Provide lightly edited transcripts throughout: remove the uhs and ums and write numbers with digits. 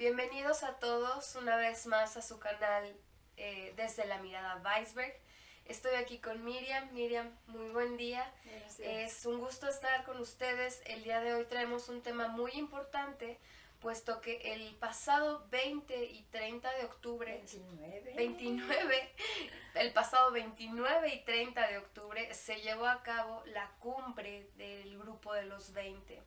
Bienvenidos a todos una vez más a su canal Desde la Mirada Weisberg. Estoy aquí con Miriam. Miriam, muy buen día. Es un gusto estar con ustedes. El día de hoy traemos un tema muy importante, puesto que el pasado 20 y 30 de octubre, 29, el pasado 29 y 30 de octubre se llevó a cabo la cumbre del Grupo de los 20.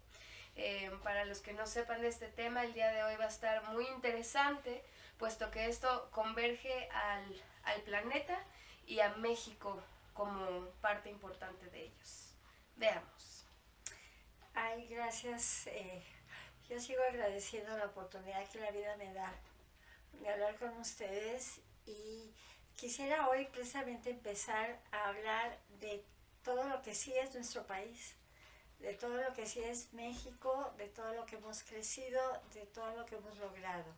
Para los que no sepan de este tema, el día de hoy va a estar muy interesante, puesto que esto converge al planeta y a México como parte importante de ellos. Veamos. Ay, gracias. Yo sigo agradeciendo la oportunidad que la vida me da de hablar con ustedes y quisiera hoy precisamente empezar a hablar de todo lo que sí es nuestro país, de todo lo que sí es México, de todo lo que hemos crecido, de todo lo que hemos logrado.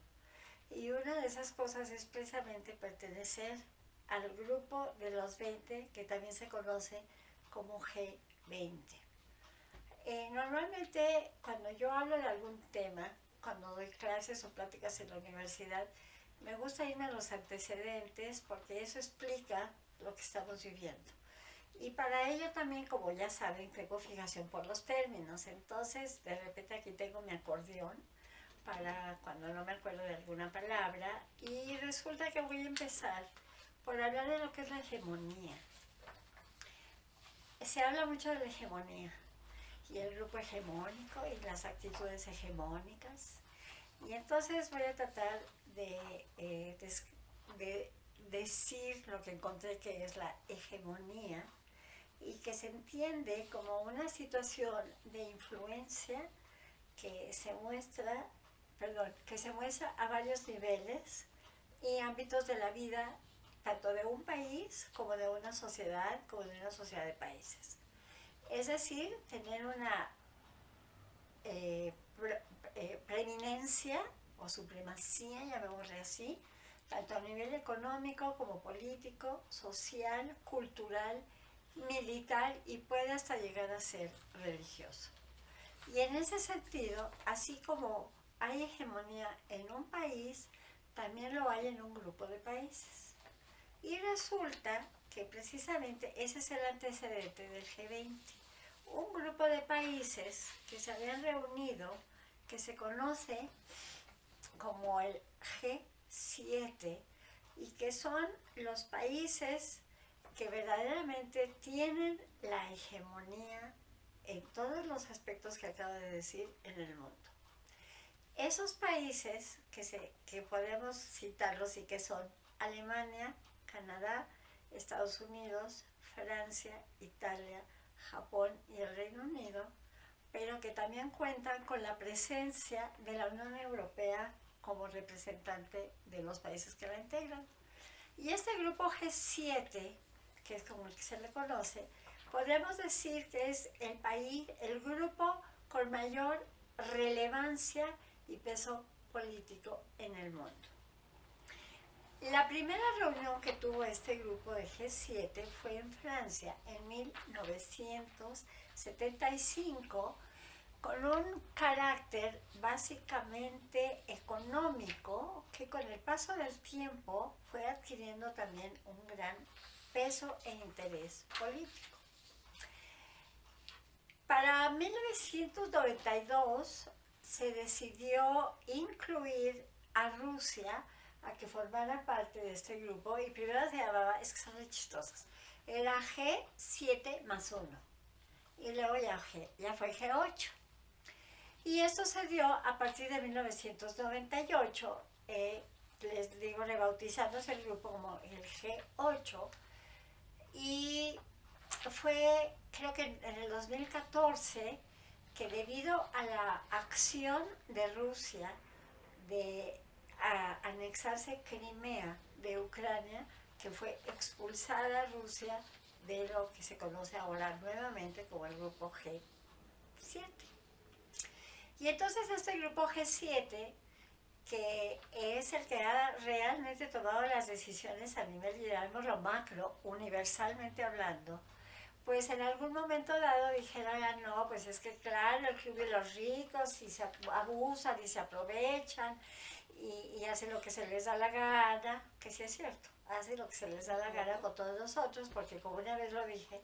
Y una de esas cosas es precisamente pertenecer al grupo de los 20, que también se conoce como G20. Normalmente cuando yo hablo de algún tema, cuando doy clases o pláticas en la universidad, me gusta irme a los antecedentes porque eso explica lo que estamos viviendo. Y para ello también, como ya saben, tengo fijación por los términos. Entonces, de repente aquí tengo mi acordeón para cuando no me acuerdo de alguna palabra. Y resulta que voy a empezar por hablar de lo que es la hegemonía. Se habla mucho de la hegemonía y el grupo hegemónico y las actitudes hegemónicas. Y entonces voy a tratar de decir lo que encontré que es la hegemonía y que se entiende como una situación de influencia que se muestra a varios niveles y ámbitos de la vida, tanto de un país como de una sociedad de países. Es decir, tener una preeminencia o supremacía, llamémosle así, tanto a nivel económico como político, social, cultural, militar y puede hasta llegar a ser religioso. Y en ese sentido, así como hay hegemonía en un país, también lo hay en un grupo de países. Y resulta que precisamente ese es el antecedente del G20. Un grupo de países que se habían reunido, que se conoce como el G7 y que son los países que verdaderamente tienen la hegemonía en todos los aspectos que acabo de decir en el mundo. Esos países que podemos citarlos y que son Alemania, Canadá, Estados Unidos, Francia, Italia, Japón y el Reino Unido, pero que también cuentan con la presencia de la Unión Europea como representante de los países que la integran. Y este grupo G7, que es como el que se le conoce, podemos decir que es el grupo con mayor relevancia y peso político en el mundo. La primera reunión que tuvo este grupo de G7 fue en Francia en 1975 con un carácter básicamente económico que con el paso del tiempo fue adquiriendo también un gran peso e interés político. Para 1992 se decidió incluir a Rusia a que formara parte de este grupo y primero se llamaba, es que son muy chistosas, era G7 más 1 y luego ya fue G8. Y esto se dio a partir de 1998, les digo, rebautizándose el grupo como el G8 y fue, creo que en el 2014, que debido a la acción de Rusia de anexarse Crimea de Ucrania, que fue expulsada Rusia de lo que se conoce ahora nuevamente como el grupo G7. Y entonces este grupo G7, que es el que ha realmente tomado las decisiones a nivel, llamémoslo macro, universalmente hablando, pues en algún momento dado dijeron, ah, no, pues es que claro, el club de los ricos y se abusan y se aprovechan y hacen lo que se les da la gana, que sí es cierto, hacen lo que se les da la gana con todos nosotros, porque como una vez lo dije,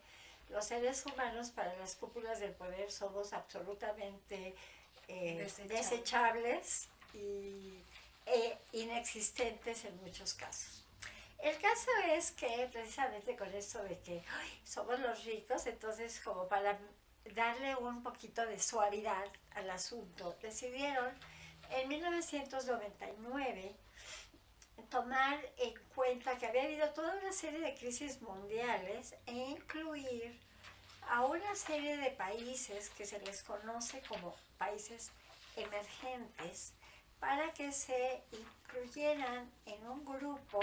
los seres humanos para las cúpulas del poder somos absolutamente desechables e inexistentes en muchos casos. El caso es que precisamente con esto de que somos los ricos, entonces como para darle un poquito de suavidad al asunto, decidieron en 1999 tomar en cuenta que había habido toda una serie de crisis mundiales e incluir a una serie de países que se les conoce como países emergentes para que se incluyeran en un grupo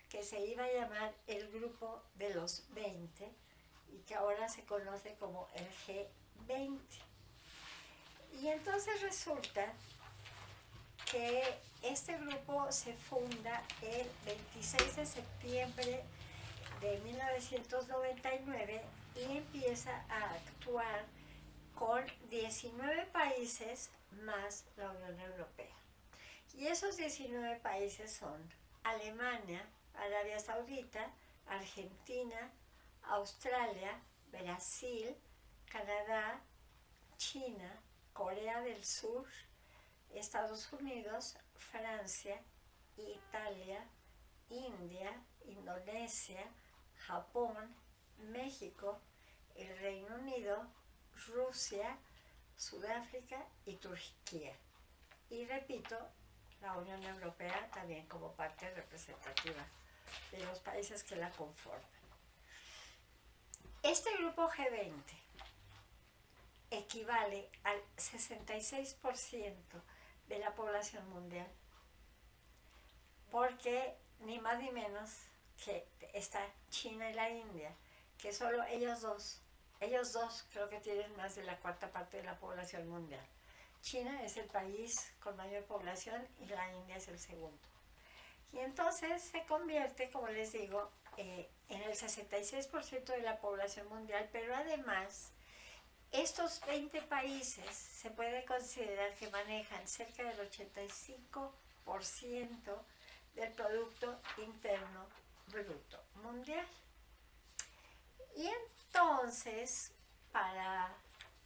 que se iba a llamar el Grupo de los 20 y que ahora se conoce como el G20. Y entonces resulta que este grupo se funda el 26 de septiembre de 1999 y empieza a actuar con 19 países más la Unión Europea. Y esos 19 países son Alemania, Arabia Saudita, Argentina, Australia, Brasil, Canadá, China, Corea del Sur, Estados Unidos, Francia, Italia, India, Indonesia, Japón, México, el Reino Unido, Rusia, Sudáfrica y Turquía. Y repito, la Unión Europea también como parte representativa de los países que la conforman. Este grupo G20 equivale al 66% de la población mundial, porque ni más ni menos que está China y la India, que solo ellos dos creo que tienen más de la cuarta parte de la población mundial. China es el país con mayor población y la India es el segundo. Y entonces se convierte, como les digo, en el 66% de la población mundial, pero además estos 20 países se puede considerar que manejan cerca del 85% del Producto Interno Bruto Mundial. Y entonces, para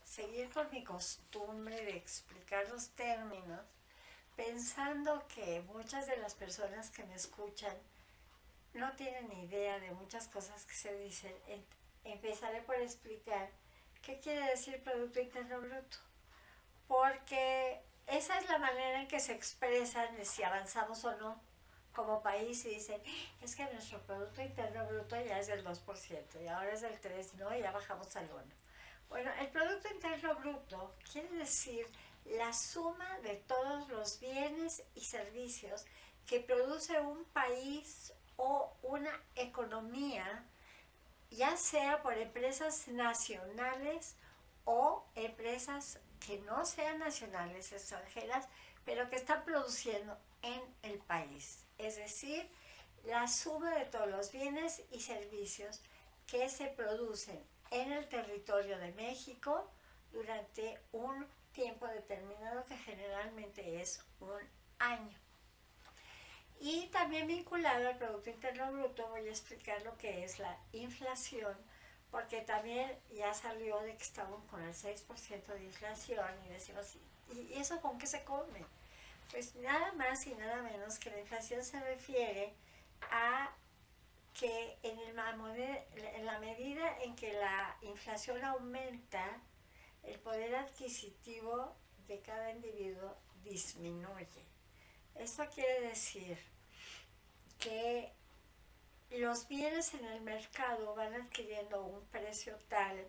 seguir con mi costumbre de explicar los términos, pensando que muchas de las personas que me escuchan no tienen idea de muchas cosas que se dicen, empezaré por explicar qué quiere decir Producto Interno Bruto, porque esa es la manera en que se expresan de si avanzamos o no como país y dicen, es que nuestro Producto Interno Bruto ya es del 2% y ahora es del 3%, no, y ya bajamos al 1%. Bueno, el Producto Interno Bruto quiere decir la suma de todos los bienes y servicios que produce un país o una economía, ya sea por empresas nacionales o empresas que no sean nacionales, extranjeras, pero que están produciendo en el país. Es decir, la suma de todos los bienes y servicios que se producen en el territorio de México durante un tiempo determinado que generalmente es un año. Y también vinculado al Producto Interno Bruto voy a explicar lo que es la inflación, porque también ya salió de que estamos con el 6% de inflación y decimos, ¿y eso con qué se come? Pues nada más y nada menos que la inflación se refiere a que en la medida en que la inflación aumenta, el poder adquisitivo de cada individuo disminuye. Esto quiere decir que los bienes en el mercado van adquiriendo un precio tal,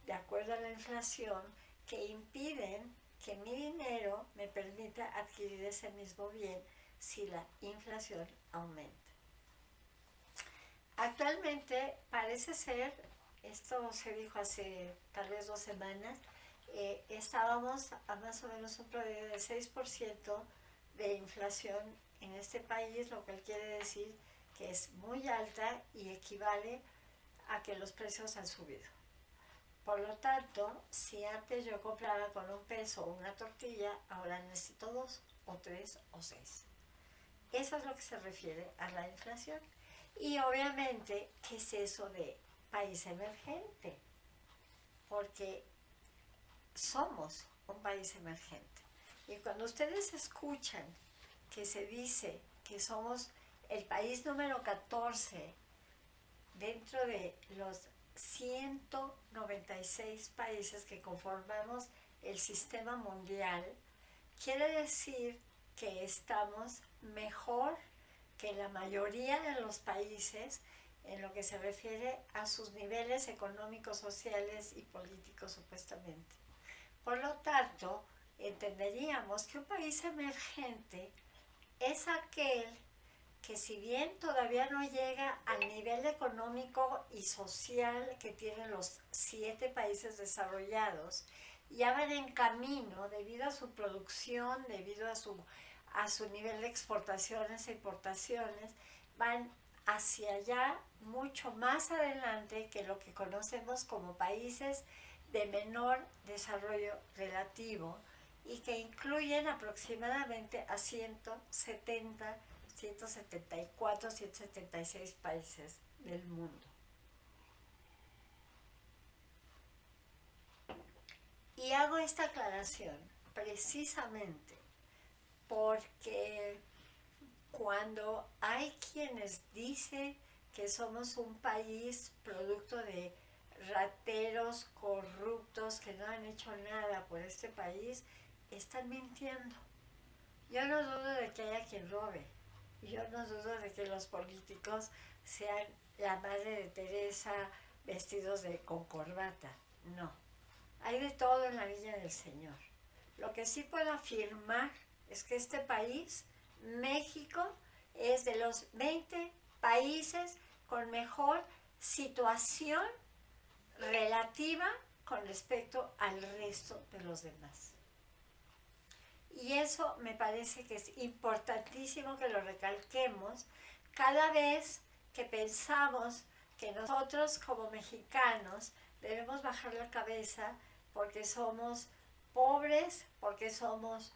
de acuerdo a la inflación, que impiden que mi dinero me permita adquirir ese mismo bien si la inflación aumenta. Actualmente parece ser, esto se dijo hace tal vez 2 semanas, estábamos a más o menos un promedio de 6% de inflación en este país, lo cual quiere decir que es muy alta y equivale a que los precios han subido. Por lo tanto, si antes yo compraba con $1 una tortilla, ahora necesito 2 o 3 o 6. Eso es lo que se refiere a la inflación. Y obviamente, ¿qué es eso de país emergente? Porque somos un país emergente. Y cuando ustedes escuchan que se dice que somos el país número 14 dentro de los 196 países que conformamos el sistema mundial, quiere decir que estamos mejor que la mayoría de los países en lo que se refiere a sus niveles económicos, sociales y políticos supuestamente. Por lo tanto, entenderíamos que un país emergente es aquel que, si bien todavía no llega al nivel económico y social que tienen los 7 países desarrollados, ya van en camino debido a su producción, debido a su nivel de exportaciones e importaciones, van hacia allá mucho más adelante que lo que conocemos como países de menor desarrollo relativo y que incluyen aproximadamente a 170, 174, 176 países del mundo. Y hago esta aclaración precisamente porque cuando hay quienes dicen que somos un país producto de rateros corruptos que no han hecho nada por este país, están mintiendo. Yo no dudo de que haya quien robe. Yo no dudo de que los políticos sean la Madre de Teresa vestidos con corbata. No. Hay de todo en la Viña del Señor. Lo que sí puedo afirmar es que este país, México, es de los 20 países con mejor situación relativa con respecto al resto de los demás. Y eso me parece que es importantísimo que lo recalquemos cada vez que pensamos que nosotros como mexicanos debemos bajar la cabeza porque somos pobres, porque estamos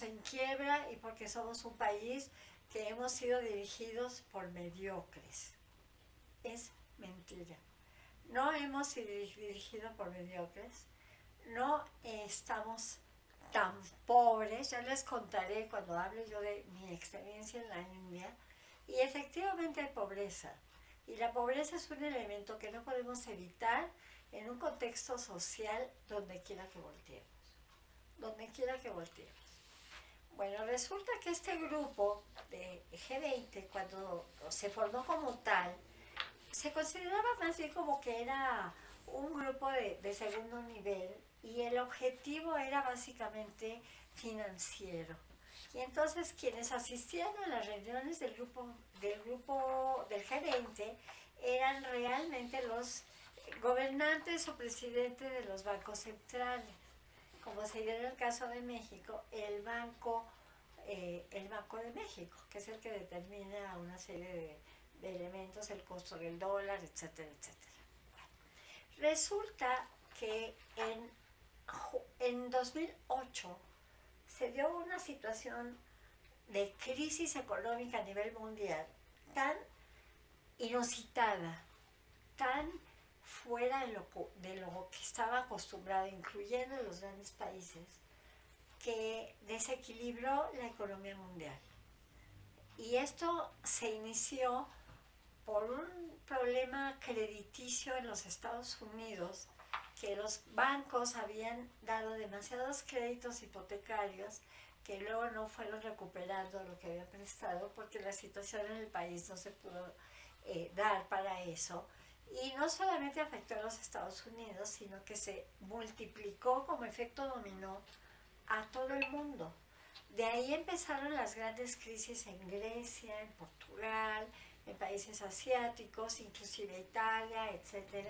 en quiebra y porque somos un país que hemos sido dirigidos por mediocres. Es mentira. No hemos sido dirigidos por mediocres, no estamos tan pobres. Ya les contaré cuando hable yo de mi experiencia en la India. Y efectivamente hay pobreza. Y la pobreza es un elemento que no podemos evitar en un contexto social donde quiera que volteemos. Donde quiera que volteemos. Bueno, resulta que este grupo de G20, cuando se formó como tal, se consideraba más bien como que era un grupo de segundo nivel y el objetivo era básicamente financiero. Y entonces quienes asistían a las reuniones del G20 eran realmente los gobernantes o presidentes de los bancos centrales. Como se dio en el caso de México, el Banco de México, que es el que determina una serie de elementos, el costo del dólar, etcétera, etcétera. Resulta que en 2008 se dio una situación de crisis económica a nivel mundial tan inusitada, tan fuera de lo que estaba acostumbrado, incluyendo los grandes países, que desequilibró la economía mundial. Y esto se inició por un problema crediticio en los Estados Unidos, que los bancos habían dado demasiados créditos hipotecarios que luego no fueron recuperando lo que habían prestado porque la situación en el país no se pudo dar para eso. Y no solamente afectó a los Estados Unidos, sino que se multiplicó como efecto dominó a todo el mundo. De ahí empezaron las grandes crisis en Grecia, en Portugal, en países asiáticos, inclusive Italia, etc.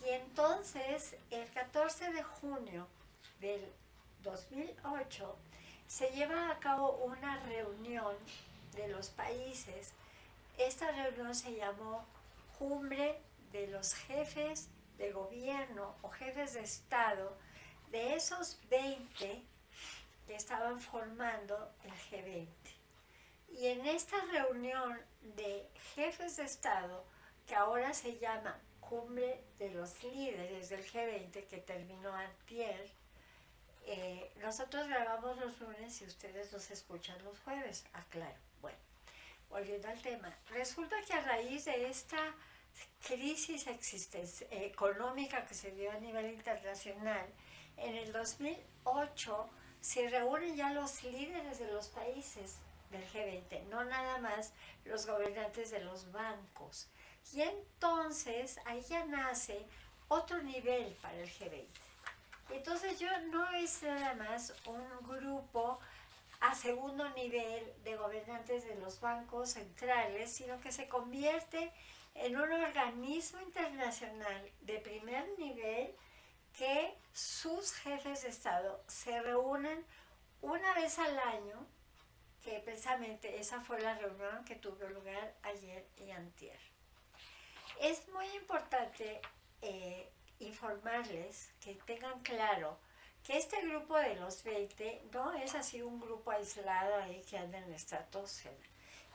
Y entonces, el 14 de junio del 2008, se lleva a cabo una reunión de los países. Esta reunión se llamó Cumbre de los Jefes de gobierno o jefes de Estado de esos 20 que estaban formando el G20. Y en esta reunión de jefes de Estado, que ahora se llama Cumbre de los Líderes del G20, que terminó antier, nosotros grabamos los lunes y ustedes los escuchan los jueves. Claro. Bueno, volviendo al tema, resulta que a raíz de esta crisis económica que se dio a nivel internacional, en el 2008 se reúnen ya los líderes de los países del G20, no nada más los gobernantes de los bancos. Y entonces ahí ya nace otro nivel para el G20. Entonces yo no es nada más un grupo a segundo nivel de gobernantes de los bancos centrales, sino que se convierte en un organismo internacional de primer nivel que sus jefes de Estado se reúnen una vez al año, que precisamente esa fue la reunión que tuvo lugar ayer y antier. Es muy importante informarles, que tengan claro que este grupo de los 20 no es así un grupo aislado ahí que anda en la estratosfera.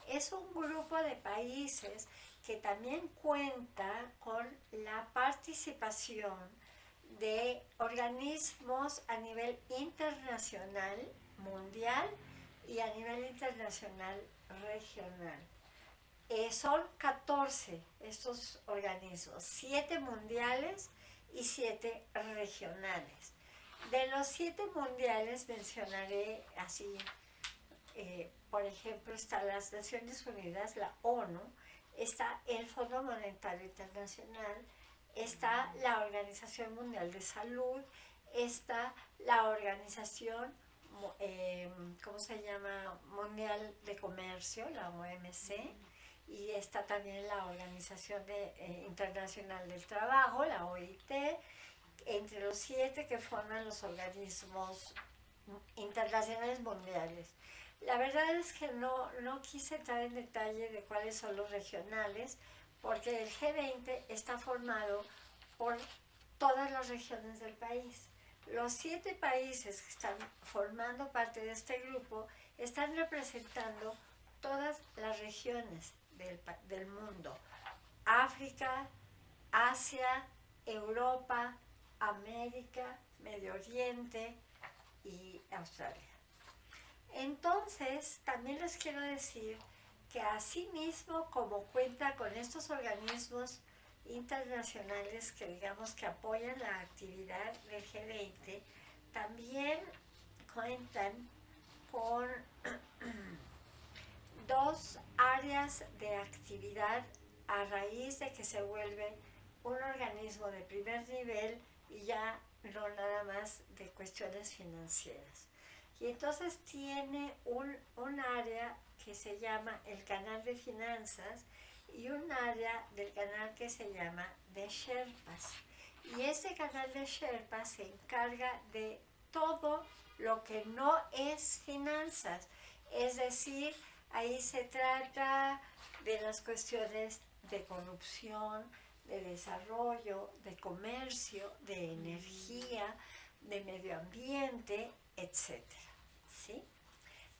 Es un grupo de países que también cuenta con la participación de organismos a nivel internacional, mundial, y a nivel internacional regional. Son 14 estos organismos, 7 mundiales y 7 regionales. De los 7 mundiales mencionaré así, por ejemplo, están las Naciones Unidas, la ONU, está el Fondo Monetario Internacional, está la Organización Mundial de Salud, está la Organización ¿cómo se llama? Mundial de Comercio, la OMC, y está también la Organización Internacional del Trabajo, la OIT, entre los 7 que forman los organismos internacionales mundiales. La verdad es que no quise entrar en detalle de cuáles son los regionales, porque el G20 está formado por todas las regiones del país. Los 7 países que están formando parte de este grupo están representando todas las regiones del mundo: África, Asia, Europa, América, Medio Oriente y Australia. Entonces, también les quiero decir que asimismo, como cuenta con estos organismos internacionales que digamos que apoyan la actividad del G20, también cuentan con 2 áreas de actividad a raíz de que se vuelve un organismo de primer nivel y ya no nada más de cuestiones financieras. Y entonces tiene un área que se llama el canal de finanzas y un área del canal que se llama de Sherpas. Y este canal de Sherpas se encarga de todo lo que no es finanzas. Es decir, ahí se trata de las cuestiones de corrupción, de desarrollo, de comercio, de energía, de medio ambiente, etc. ¿Sí?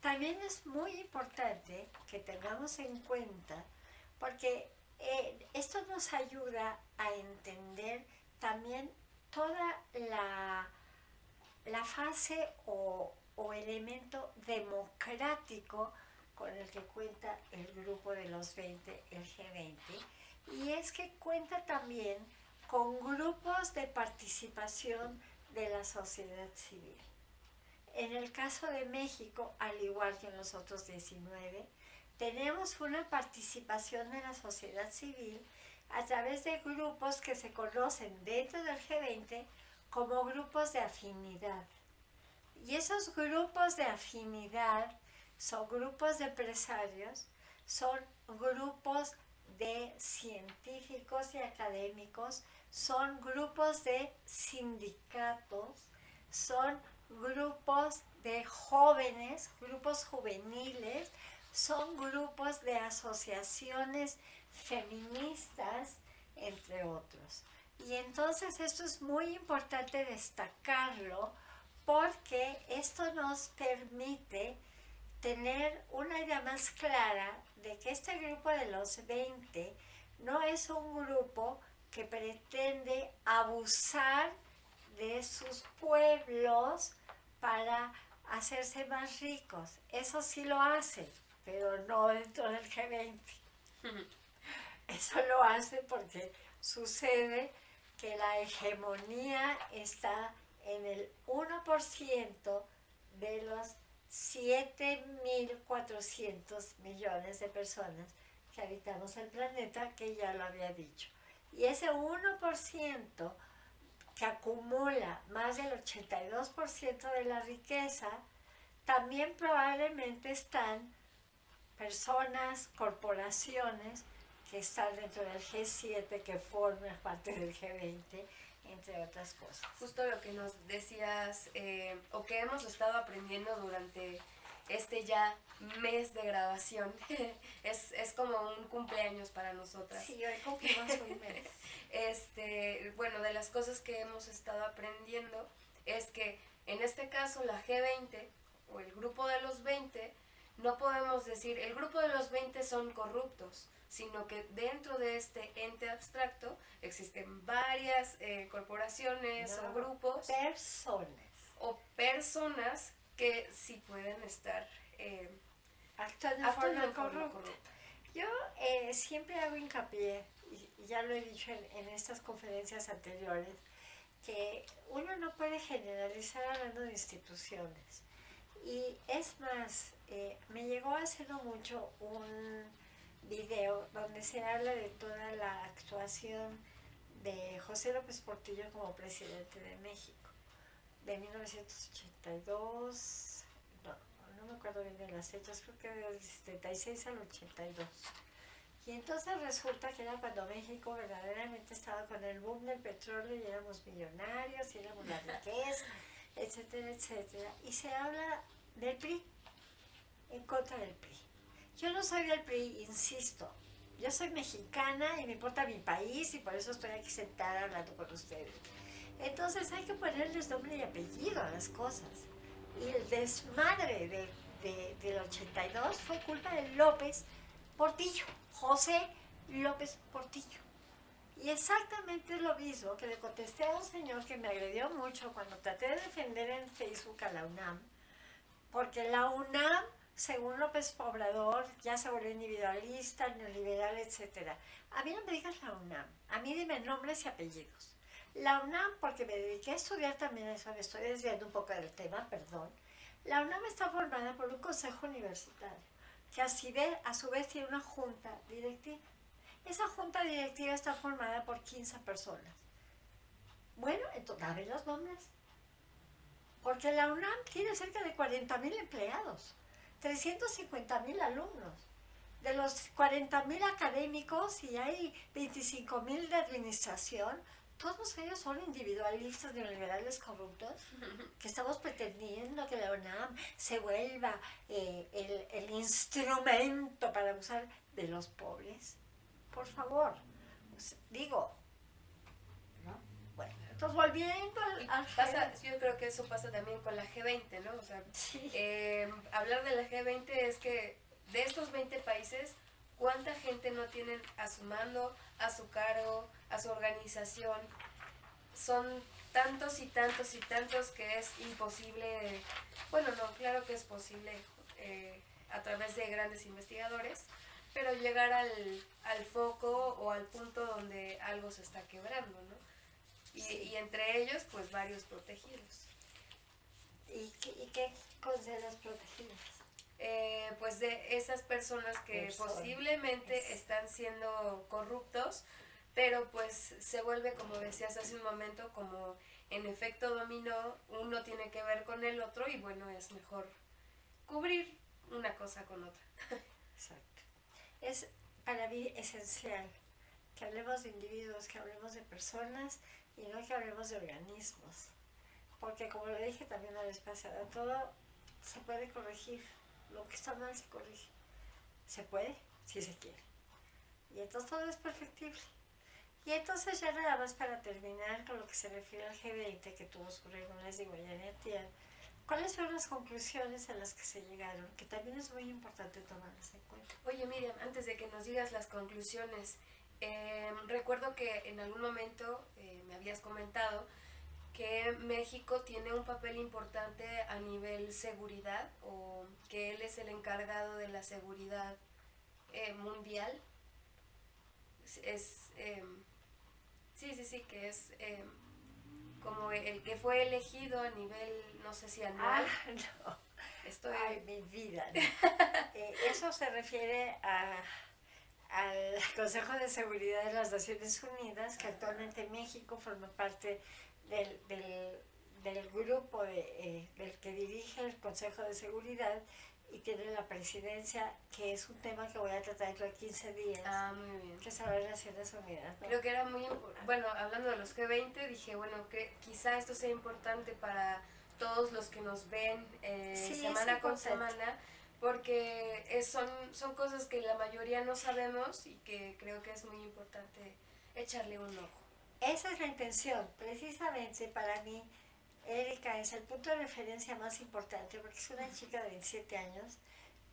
También es muy importante que tengamos en cuenta, porque esto nos ayuda a entender también toda la fase o elemento democrático con el que cuenta el grupo de los 20, el G20, y es que cuenta también con grupos de participación de la sociedad civil. En el caso de México, al igual que en los otros 19, tenemos una participación de la sociedad civil a través de grupos que se conocen dentro del G20 como grupos de afinidad. Y esos grupos de afinidad son grupos de empresarios, son grupos de científicos y académicos, son grupos de sindicatos, son grupos de jóvenes, grupos juveniles, son grupos de asociaciones feministas, entre otros. Y entonces esto es muy importante destacarlo porque esto nos permite tener una idea más clara de que este grupo de los 20 no es un grupo que pretende abusar de sus pueblos para hacerse más ricos. Eso sí lo hacen, pero no dentro del G20. Eso lo hacen porque sucede que la hegemonía está en el 1% de los 7.400 millones de personas que habitamos el planeta, que ya lo había dicho. Y ese 1% que acumula más del 82% de la riqueza, también probablemente están personas, corporaciones que están dentro del G7, que forman parte del G20, entre otras cosas. Justo lo que nos decías, o que hemos estado aprendiendo durante este ya mes de grabación, es como un cumpleaños para nosotras. Sí, hoy cumplimos un mes. Bueno, de las cosas que hemos estado aprendiendo es que en este caso la G20 o el grupo de los 20, no podemos decir el grupo de los 20 son corruptos, sino que dentro de este ente abstracto existen varias corporaciones o grupos. O personas que sí pueden estar actuando de forma corrupta. Yo siempre hago hincapié, y ya lo he dicho en estas conferencias anteriores, que uno no puede generalizar hablando de instituciones. Y es más, me llegó hace no mucho un video donde se habla de toda la actuación de José López Portillo como presidente de México, de 1982, no me acuerdo bien de las fechas, creo que del 76 al 82. Y entonces resulta que era cuando México verdaderamente estaba con el boom del petróleo y éramos millonarios y éramos la riqueza, etcétera, etcétera. Y se habla del PRI, en contra del PRI. Yo no soy del PRI, insisto. Yo soy mexicana y me importa mi país y por eso estoy aquí sentada hablando con ustedes. Entonces hay que ponerles nombre y apellido a las cosas. Y el desmadre del 82 fue culpa de López Portillo, José López Portillo. Y exactamente lo mismo que le contesté a un señor que me agredió mucho cuando traté de defender en Facebook a la UNAM, porque la UNAM, según López Obrador, ya se volvió individualista, neoliberal, etc. A mí no me digas la UNAM, a mí dime nombres y apellidos. La UNAM, porque me dediqué a estudiar también eso, me estoy desviando un poco del tema, perdón. La UNAM está formada por un consejo universitario, que a su vez tiene una junta directiva. Esa junta directiva está formada por 15 personas. Bueno, entonces, dame los nombres. Porque la UNAM tiene cerca de 40,000 empleados, 350,000 alumnos. De los 40,000 académicos y hay 25,000 de administración, todos ellos son individualistas neoliberales corruptos, que estamos pretendiendo que la UNAM se vuelva el instrumento para abusar de los pobres. Por favor, digo, ¿no? Bueno, entonces volviendo al yo creo que eso pasa también con la G20, ¿no? O sea, sí. Hablar de la G20 es que de estos 20 países, ¿cuánta gente no tienen a su mando, a su cargo, a su organización? Son tantos y tantos y tantos que es imposible, bueno, no, claro que es posible a través de grandes investigadores, pero llegar al foco o al punto donde algo se está quebrando, ¿no? Y entre ellos, pues varios protegidos. ¿Y qué consideras protegidos? Pues de esas personas que posiblemente están siendo corruptos, pero pues se vuelve, como decías hace un momento, como en efecto dominó, uno tiene que ver con el otro y bueno, es mejor cubrir una cosa con otra. Exacto. Es para mí esencial que hablemos de individuos, que hablemos de personas y no que hablemos de organismos. Porque como lo dije también la vez pasada, todo se puede corregir. Lo que está mal se corrige. Se puede, si se quiere. Y entonces todo es perfectible. Y entonces ya nada más para terminar con lo que se refiere al G20 que tuvo su reunión, les digo, ya en Etienne, ¿cuáles fueron las conclusiones a las que se llegaron? Que también es muy importante tomarlas en cuenta. Oye, Miriam, antes de que nos digas las conclusiones, recuerdo que en algún momento me habías comentado que México tiene un papel importante a nivel seguridad, o que él es el encargado de la seguridad mundial. Sí, que es como el que fue elegido a nivel, no sé si anual. No. Estoy... Ay, mi vida. No. Eso se refiere al Consejo de Seguridad de las Naciones Unidas, que actualmente México forma parte del grupo del que dirige el Consejo de Seguridad y tiene la presidencia, que es un tema que voy a tratar dentro de 15 días. Muy bien. Que son las Naciones Unidas, ¿no? Creo que era muy importante. Bueno, hablando de los G20, dije, bueno, que quizá esto sea importante para todos los que nos ven semana con semana, porque son cosas que la mayoría no sabemos y que creo que es muy importante echarle un ojo. Esa es la intención, precisamente para mí. Erika es el punto de referencia más importante porque es una chica de 27 años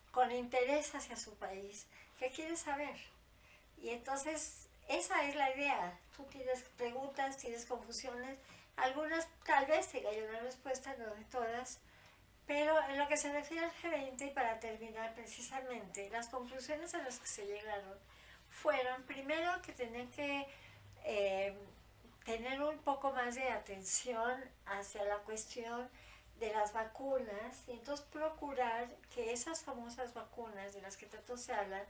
con interés hacia su país que quiere saber. Y entonces esa es la idea. Tú tienes preguntas, tienes confusiones, algunas tal vez tenga yo una respuesta, no de todas, pero en lo que se refiere al G20, y para terminar precisamente, las conclusiones a las que se llegaron fueron, primero, que tenían que tener un poco más de atención hacia la cuestión de las vacunas y entonces procurar que esas famosas vacunas de las que tanto se hablan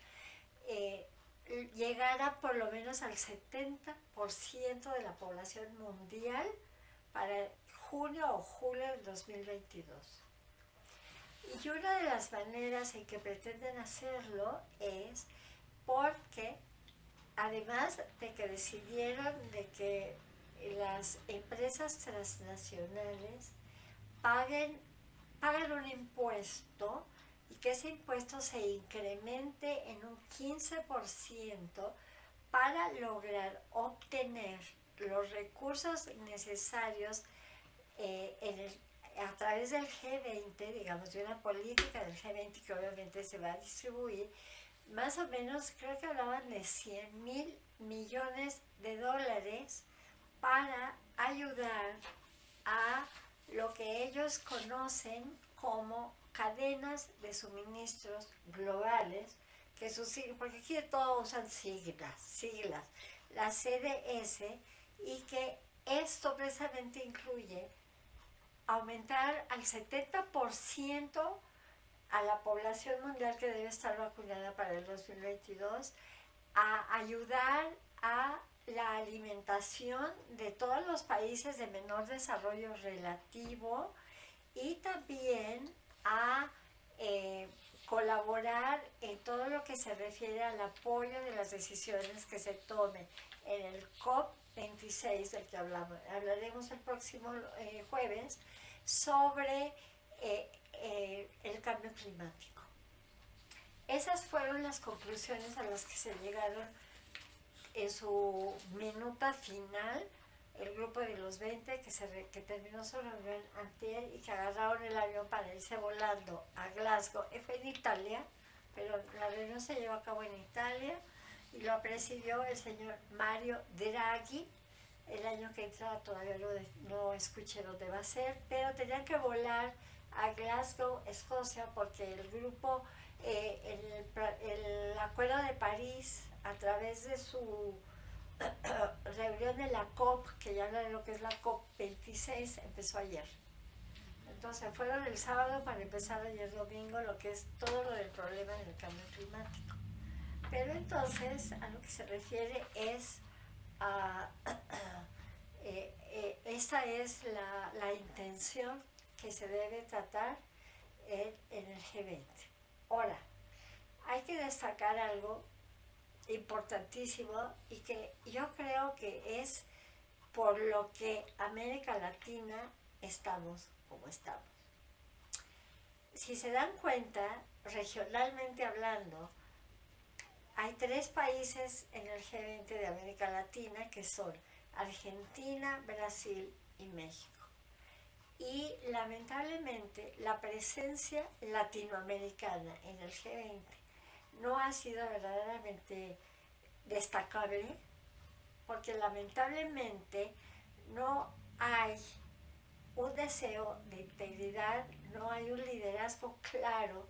llegara por lo menos al 70% de la población mundial para junio o julio del 2022. Y una de las maneras en que pretenden hacerlo es porque además de que decidieron de que las empresas transnacionales paguen un impuesto y que ese impuesto se incremente en un 15% para lograr obtener los recursos necesarios a través del G20, digamos, de una política del G20 que obviamente se va a distribuir. Más o menos, creo que hablaban de 100,000 millones de dólares para ayudar a lo que ellos conocen como cadenas de suministros globales, porque aquí de todo usan siglas, la CDS, y que esto precisamente incluye aumentar al 70% a la población mundial que debe estar vacunada para el 2022, a ayudar a la alimentación de todos los países de menor desarrollo relativo y también a colaborar en todo lo que se refiere al apoyo de las decisiones que se tomen en el COP26 del que hablaremos el próximo jueves sobre el cambio climático. Esas fueron las conclusiones a las que se llegaron en su minuta final el grupo de los 20 que terminó su reunión antier y que agarraron el avión para irse volando a Glasgow. Fue en Italia, pero la reunión se llevó a cabo en Italia y lo presidió el señor Mario Draghi. El año que entra todavía no escuché dónde va a ser, pero tenían que volar a Glasgow, Escocia, porque el grupo, el Acuerdo de París, a través de su reunión de la COP, que ya habla de lo que es la COP26, empezó ayer. Entonces fueron el sábado para empezar ayer domingo lo que es todo lo del problema del cambio climático. Pero entonces a lo que se refiere es esta es la intención que se debe tratar en el G20. Ahora, hay que destacar algo importantísimo y que yo creo que es por lo que América Latina estamos como estamos. Si se dan cuenta, regionalmente hablando, hay 3 países en el G20 de América Latina que son Argentina, Brasil y México. Y lamentablemente la presencia latinoamericana en el G20 no ha sido verdaderamente destacable, porque lamentablemente no hay un deseo de integridad, no hay un liderazgo claro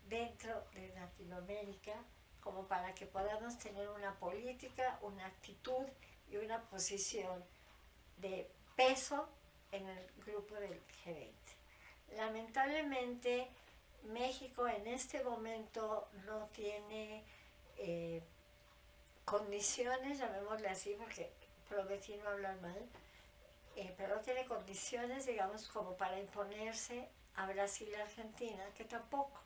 dentro de Latinoamérica como para que podamos tener una política, una actitud y una posición de peso en el grupo del G20. Lamentablemente México en este momento no tiene condiciones, llamémosle así porque prometí no hablar mal, pero no tiene condiciones, digamos, como para imponerse a Brasil y Argentina, que tampoco.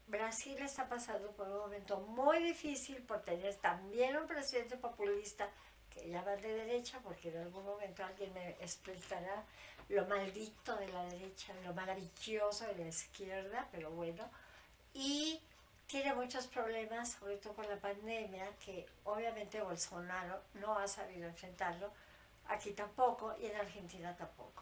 Brasil está pasando por un momento muy difícil por tener también un presidente populista que ya va de derecha, porque en algún momento alguien me explicará lo maldito de la derecha, lo maravilloso de la izquierda, pero bueno, y tiene muchos problemas, sobre todo por la pandemia, que obviamente Bolsonaro no ha sabido enfrentarlo, aquí tampoco y en Argentina tampoco.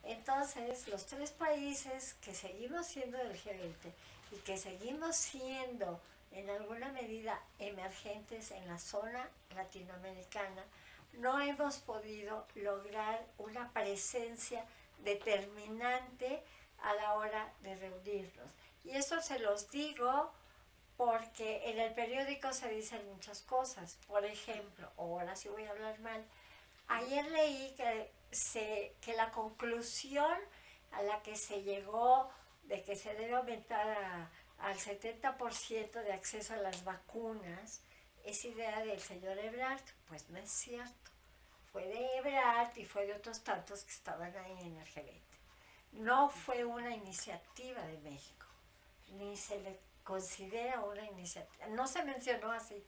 Entonces, los 3 países que seguimos siendo del G20 y que seguimos siendo en alguna medida emergentes en la zona latinoamericana, no hemos podido lograr una presencia determinante a la hora de reunirnos. Y esto se los digo porque en el periódico se dicen muchas cosas. Por ejemplo, ahora sí voy a hablar mal, ayer leí que la conclusión a la que se llegó de que se debe aumentar al 70% de acceso a las vacunas es idea del señor Ebrard. Pues no es cierto. Fue de Ebrard y fue de otros tantos que estaban ahí en el G20. No fue una iniciativa de México, ni se le considera una iniciativa. No se mencionó así,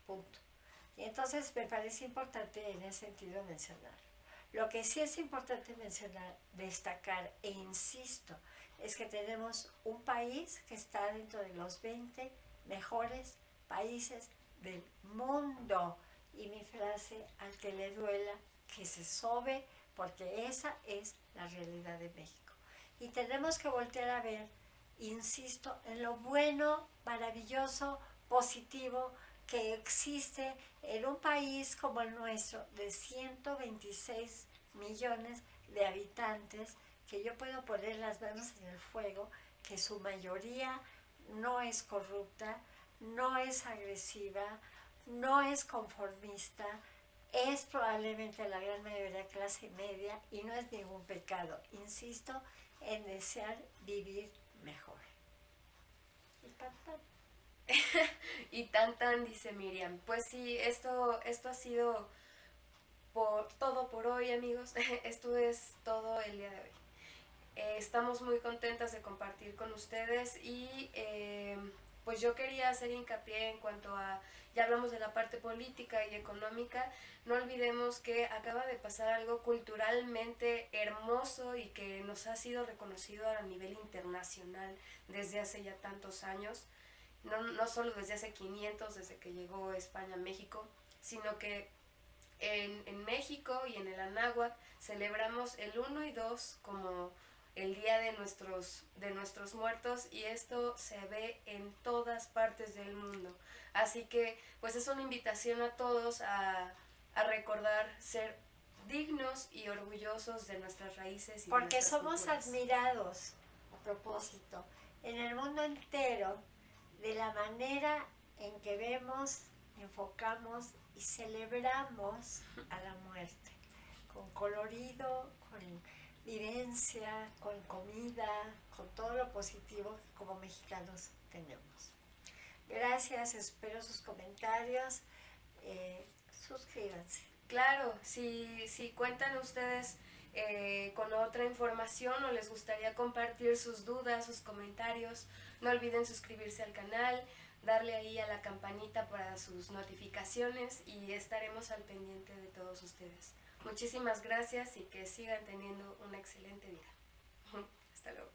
punto. Y entonces me parece importante en ese sentido mencionarlo. Lo que sí es importante mencionar, destacar e insisto, es que tenemos un país que está dentro de los 20 mejores países del mundo. Y mi frase, al que le duela, que se sobe, porque esa es la realidad de México. Y tenemos que voltear a ver, insisto, en lo bueno, maravilloso, positivo que existe en un país como el nuestro de 126 millones de habitantes, que yo puedo poner las manos en el fuego, que su mayoría no es corrupta, no es agresiva, no es conformista, es probablemente la gran mayoría clase media y no es ningún pecado, insisto, en desear vivir mejor. Y tan, tan. Y tan, dice Miriam. Pues sí, esto ha sido todo por hoy, amigos. Esto es todo el día de hoy. Estamos muy contentas de compartir con ustedes y pues yo quería hacer hincapié en cuanto a, ya hablamos de la parte política y económica, no olvidemos que acaba de pasar algo culturalmente hermoso y que nos ha sido reconocido a nivel internacional desde hace ya tantos años, no solo desde hace 500, desde que llegó España a México, sino que en México y en el Anáhuac celebramos el 1 y 2 como el día de nuestros muertos, y esto se ve en todas partes del mundo. Así que pues es una invitación a todos a recordar ser dignos y orgullosos de nuestras raíces y porque de nuestras somos culturas. Admirados, a propósito, en el mundo entero de la manera en que vemos, enfocamos y celebramos a la muerte, con colorido, con vivencia, con comida, con todo lo positivo que como mexicanos tenemos. Gracias, espero sus comentarios, suscríbanse. Claro, si cuentan ustedes con otra información o les gustaría compartir sus dudas, sus comentarios, no olviden suscribirse al canal, darle ahí a la campanita para sus notificaciones y estaremos al pendiente de todos ustedes. Muchísimas gracias y que sigan teniendo una excelente vida. Hasta luego.